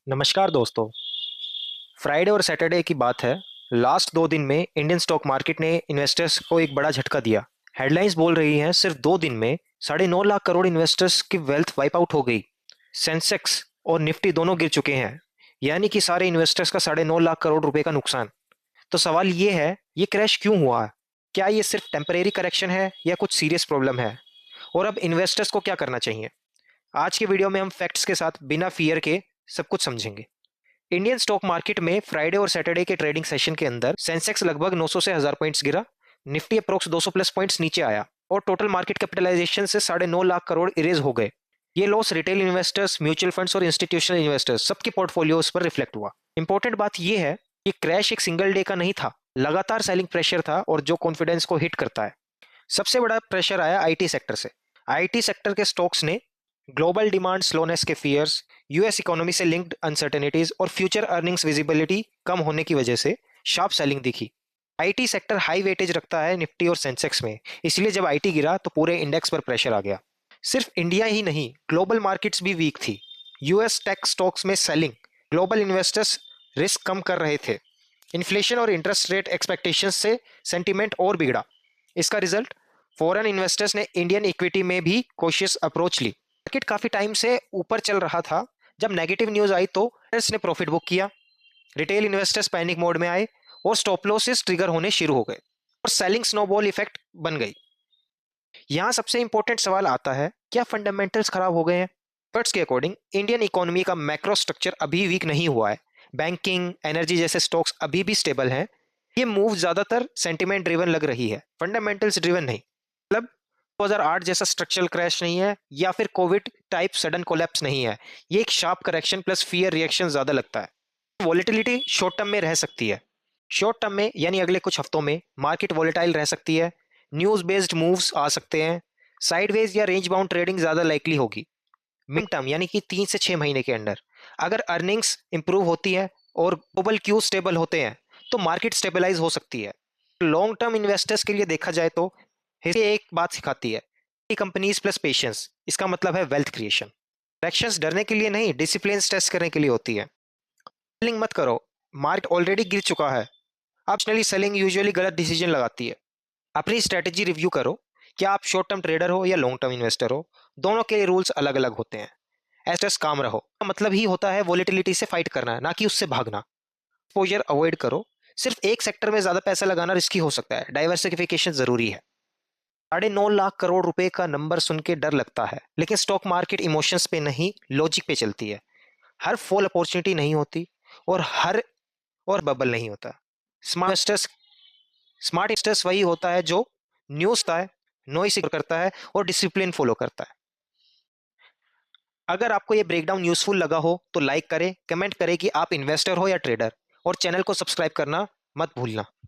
नमस्कार दोस्तों। फ्राइडे और सैटरडे की बात है। लास्ट 2 दिन में इंडियन स्टॉक मार्केट ने इन्वेस्टर्स को एक बड़ा झटका दिया। हेडलाइंस बोल रही हैं सिर्फ 2 दिन में 9.5 लाख करोड़ इन्वेस्टर्स की वेल्थ वाइप आउट हो गई। सेंसेक्स और निफ्टी दोनों गिर चुके हैं, यानी कि सारे इन्वेस्टर्स का 9.5 लाख करोड़ रुपए का नुकसान। तो सवाल ये है, ये क्रैश क्यों हुआ है? क्या ये सिर्फ टेम्परेरी करेक्शन है या कुछ सीरियस प्रॉब्लम है? और अब इन्वेस्टर्स को क्या करना चाहिए? आज के वीडियो में हम फैक्ट्स के साथ बिना फियर के सब कुछ समझेंगे। इंडियन स्टॉक मार्केट में फ्राइडे और सैटरडे के ट्रेडिंग सेशन के अंदर सेंसेक्स लगभग 900 से 1000 पॉइंट्स गिरा, निफ्टी अप्रोक्स 200 प्लस पॉइंट्स नीचे आया और टोटल मार्केट कैपिटलाइजेशन से 9.5 लाख करोड़ इरेज हो गए। ये loss retail investors, mutual funds और इंस्टीट्यूशनल इन्वेस्टर्स सबके पोर्टफोलियोज पर रिफ्लेक्ट हुआ। इंपॉर्टेंट बात यह है, ये क्रैश एक सिंगल डे का नहीं था, लगातार सेलिंग प्रेशर था और जो कॉन्फिडेंस को हिट करता है। सबसे बड़ा प्रेशर आया आईटी सेक्टर से। आईटी सेक्टर के स्टॉक्स ने ग्लोबल डिमांड स्लोनेस के फियर्स, यूएस इकोनॉमी से लिंक्ड अनसर्टेनिटीज और फ्यूचर अर्निंग्स विजिबिलिटी कम होने की वजह से शार्प सेलिंग दिखी। आईटी सेक्टर हाई वेटेज रखता है निफ्टी और सेंसेक्स में, इसलिए जब आईटी गिरा तो पूरे इंडेक्स पर प्रेशर आ गया। सिर्फ इंडिया ही नहीं, ग्लोबल मार्केट्स भी वीक थी। यूएस टेक स्टॉक्स में सेलिंग, ग्लोबल इन्वेस्टर्स रिस्क कम कर रहे थे। इन्फ्लेशन और इंटरेस्ट रेट एक्सपेक्टेशंस से सेंटीमेंट और बिगड़ा। इसका रिजल्ट, फॉरेन इन्वेस्टर्स ने इंडियन इक्विटी में भी कॉशियस अप्रोच ली। मार्केट काफी टाइम से ऊपर चल रहा था, जब नेगेटिव न्यूज आई तो ट्रेडर्स ने प्रॉफिट बुक किया, रिटेल इन्वेस्टर्स पैनिक मोड में आए और स्टॉप लॉसेस ट्रिगर होने शुरू हो गए और सेलिंग स्नोबॉल इफेक्ट बन गई। यहां सबसे इंपॉर्टेंट सवाल आता है, क्या फंडामेंटल्स खराब हो गए हैं? एक्सपर्ट्स के अकॉर्डिंग इंडियन इकोनॉमी का मैक्रो स्ट्रक्चर अभी वीक नहीं हुआ है। बैंकिंग, एनर्जी जैसे स्टॉक्स अभी भी स्टेबल हैं। ये मूव ज्यादातर सेंटिमेंट ड्रिवन लग रही है, फंडामेंटल्स ड्रिवन नहीं। मतलब 2008 जैसा स्ट्रक्चरल क्रैश नहीं है या फिर कोविड टाइप सडन कोलैप्स नहीं है। ये एक sharp correction plus fear reaction ज्यादा लगता है। वॉलेटिलिटी शॉर्ट टर्म में रह सकती है। शॉर्ट टर्म में यानी अगले कुछ हफ्तों में मार्केट वॉलेटाइल रह सकती है। न्यूज बेस्ड मूव्स आ सकते हैं। साइडवेज या रेंज बाउंड ट्रेडिंग ज्यादा लाइकली होगी। मिड टर्म यानी कि 3 से 6 महीने के अंदर अगर अर्निंग्स इंप्रूव होती है और ग्लोबल क्यू स्टेबल होते हैं तो मार्केट स्टेबलाइज हो सकती है। लॉन्ग टर्म इन्वेस्टर्स के लिए देखा जाए तो ये एक बात सिखाती है, कंपनीज प्लस पेशेंस, इसका मतलब है वेल्थ क्रिएशन। करेक्शंस डरने के लिए नहीं, डिसिप्लिन टेस्ट करने के लिए होती है। सेलिंग मत करो, मार्केट ऑलरेडी गिर चुका है। ऑप्शनली सेलिंग यूजुअली गलत डिसीजन लगाती है। अपनी स्ट्रेटेजी रिव्यू करो, क्या आप शॉर्ट टर्म ट्रेडर हो या लॉन्ग टर्म इन्वेस्टर हो? दोनों के रूल्स अलग अलग होते हैं। एस्ट्रेस काम रहो, मतलब ही होता है वॉलेटिलिटी से फाइट करना, ना कि उससे भागना। एक्सपोजर अवॉइड करो, सिर्फ एक सेक्टर में ज्यादा पैसा लगाना रिस्की हो सकता है, डाइवर्सिफिकेशन जरूरी है। 9.5 लाख करोड़ रुपए का नंबर सुन के डर लगता है, लेकिन स्टॉक मार्केट इमोशंस पे नहीं, लॉजिक पे चलती है। हर फॉल अपॉर्चुनिटी नहीं होती और हर और बबल नहीं होता। स्मार्ट इन्वेस्टर्स वही होता है जो न्यूज है, नॉइस करता है और डिसिप्लिन फॉलो करता है। अगर आपको ये ब्रेकडाउन यूजफुल लगा हो तो लाइक करें, कमेंट करें कि आप इन्वेस्टर हो या ट्रेडर, और चैनल को सब्सक्राइब करना मत भूलना।